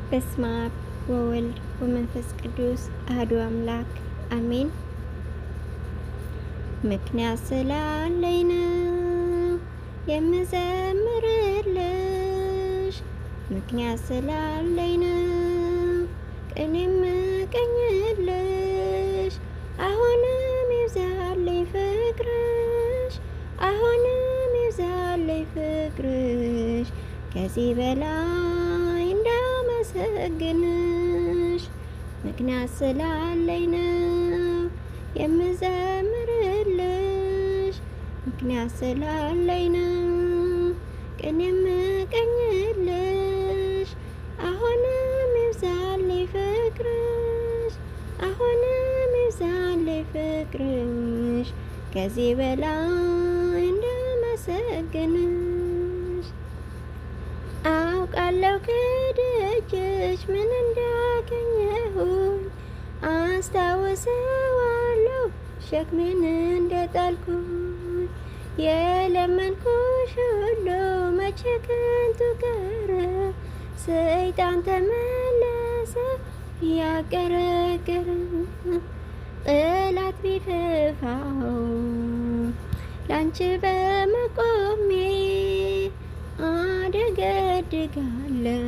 በስመ አብ ወወልድ ወመንፈስ ቅዱስ አሐዱ አምላክ አሜን። ምክንያት ስላለኝ ነው የምዘምርልሽ፣ ምክንያት ስላለኝ ነው ቅኔ የምቀኝልሽ። አሁንም ይብዛልኝ ፍቅርሽ፣ አሁንም ይብዛልኝ ፍቅርሽ፣ ከዚህ በላይ እንዳመሰግንሽ። ምክንያት ስላለኝ ነው የምዘምርልሽ፣ ምክንያት ስላለኝ ነው ቅኔ የምቀኝልሽ። አሁንም ይብዛልኝ ፍቅርሽ፣ አሁንም ይብዛልኝ ፍቅርሽ፣ ከዚህ በላይ እንዳመሰግንሽ። አውቃለሁ ከደጅሽ ምን እንዳገኘሁኝ፣ አስታውሰዋለሁ ሸክሜን እንደጣልኩኝ። የለመንኩሽ ሁሉ መቼ ከንቱ ቀረ፣ ሰይጣን ተመለሰ ያቀረቀረ። ጠላት ቢከፋው ላንቺ በመቆሜ አደገድጋለሁ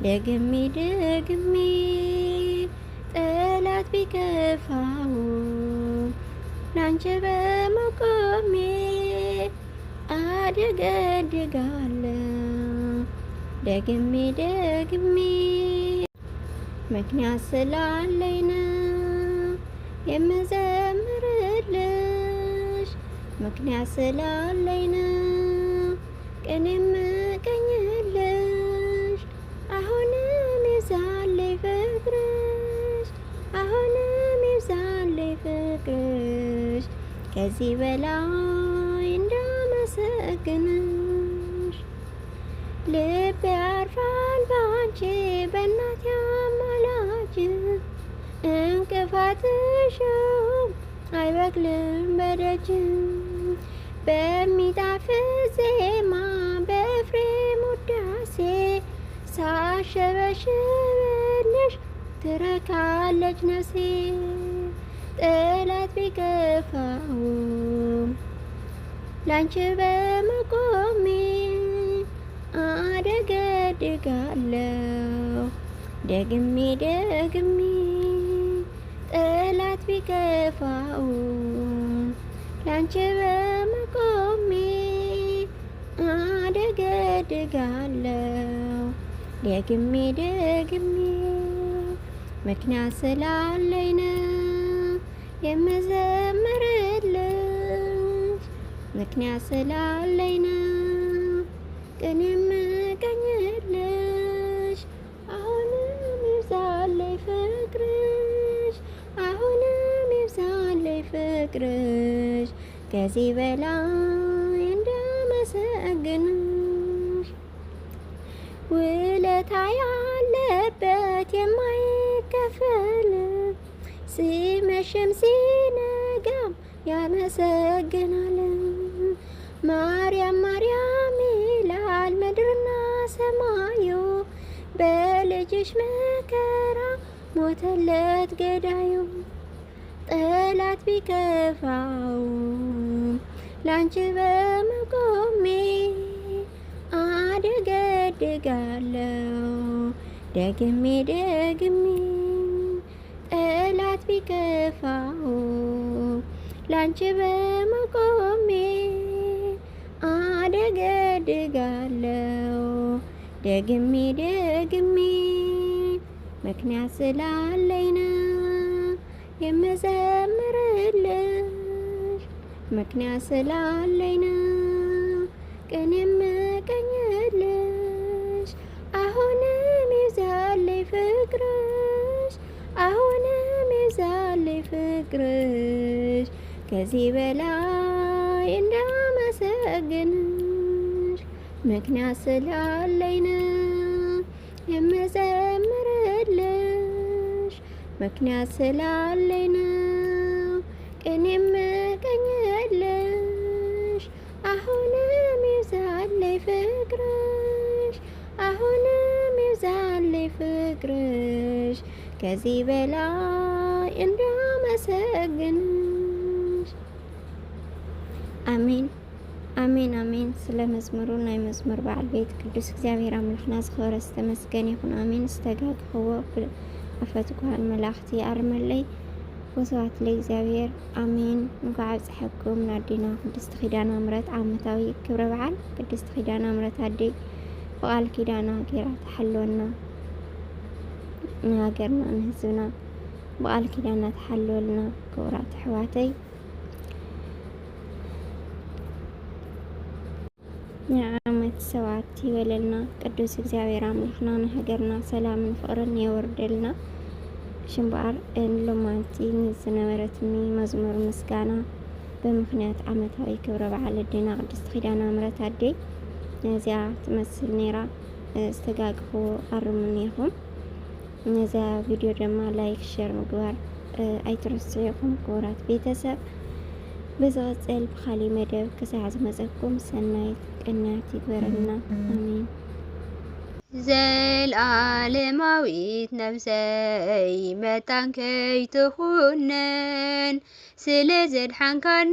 ደግሜ ደግሜ። ጠላት ቢከፋው ላንቺ በመቆሜ አደገድጋለሁ ደግሜ ደግሜ። ምክንያት ስላለኝ ነው የምዘምርልሽ፣ ምክንያት ስላለኝ ነው ቅኔ የምቀኝልሽ። አሁንም ይብዛልኝ ፍቅርሽ፣ አሁንም ይብዛልኝ ፍቅርሽ፣ ከዚህ በላይ እንዳመሰግንሽ። ልቤ ያርፋል ባንቺ በእናቴ አማላጅ፣ እንቅፋትሽም አይበቅልም በደጅ። በሚጣፍጥ ዜማ በኤፍሬም ውዳሴ ሳሸበሽብልሽ ትረካለች ነፍሴ። ጠላት ቢከፋውም ላንቺ በመቆሜ አደገድጋለሁ ደግሜ ደግሜ። ጠላት ቢከፋውም ላንቺ በመቆሜ አደገድጋለሁ ደግሜ ደግሜ። ምክንያት ስላለኝ ነው የምዘምርልሽ፣ ምክንያት ስላለኝ ነው ቅኔ የምቀኝልሽ። አሁንም ይብዛልኝ ፍቅርሽ፣ አሁንም ይብዛልኝ ፍቅርሽ፣ ከዚህ በላይ እንዳመሰግንሽ። ውለታ ያለበት የማይከፈል ሲመሽም ሲነጋም ያመሰግናል። ማርያም ማርያም ይላል ምድርና ሰማዩ፣ በልጅሽ መከራ ሞተለት ገዳዩ። ጠላት ቢከፋው ላንቺ በመቆሜ አደገድጋለሁ ደግሜ ደግሜ። ጠላት ቢከፋው ላንቺ በመቆሜ አደገድጋለሁ ደግሜ ደግሜ። ምክንያት ስላለኝ ነው የምዘምርልሽ፣ ምክንያት ስላለኝ ነው ቅኔ የምቀኝልሽ። አሁንም ይብዛልኝ ፍቅርሽ፣ አሁንም ይብዛልኝ ፍቅርሽ፣ ከዚህ በላይ እንዳመሰግንሽ። ምክንያት ስላለኝ ነው የምዘምርልሽ፣ ምክንያት ስላለኝ ነው ቅኔ የምቀኝልሽ። አሁንም ይብዛልኝ ፍቅርሽ፣ አሁንም ይብዛልኝ ፍቅርሽ ከዚህ በላይ እንዳመሰግንሽ። አሜን አሜን አሜን። ስለ መዝሙሩ ናይ መዝሙር በዓል ቤት ቅዱስ እግዚአብሔር አምላክና ዝኸበረ ዝተመስገን ይኹን። አሜን። ዝተጋግሕዎ ብኣፈት ጓል መላእኽቲ ኣርመለይ ወስብሐት ለእግዚአብሔር አሜን። እንኳዕ ኣብፅሐኩም ናዲና ቅድስቲ ኪዳነ ምሕረት ዓመታዊ ክብረ በዓል ቅድስቲ ኪዳነ ምሕረት ኣደይ በቃል ኪዳና ጌራ ተሓልወና ንሃገርና ንህዝብና በቃል ኪዳና ተሓልወልና ክቡራት ኣሕዋተይ የዓመት ሰባት ይበለልና። ቅዱስ እግዚአብሔር አምላክና ንሃገርና ሰላምን ፍቅርን የወርደልና። ሽምባር እንሎማንቲ ዝነበረትኒ መዝሙር ምስጋና በምክንያት ዓመታዊ ክብረ በዓል ኣዴና ቅድስቲ ኪዳነ ምሕረት ኣደይ ነዚያ ትመስል ነይራ። ዝተጋግሑ ኣርሙን ኢኹም። ነዚያ ቪድዮ ድማ ላይክ ሸር ምግባር ኣይትረሱ ኢኹም ክቡራት ቤተሰብ። ብዝቕፅል ብኻሊእ መደብ ክሳዕ ዝመፀኩም ሰናይት ቅንያት ይግበረልና። አሜን። ዘለዓለማዊት ነፍሰይ መታንከይ ትኹነን ስለ ዘድሓንካኒ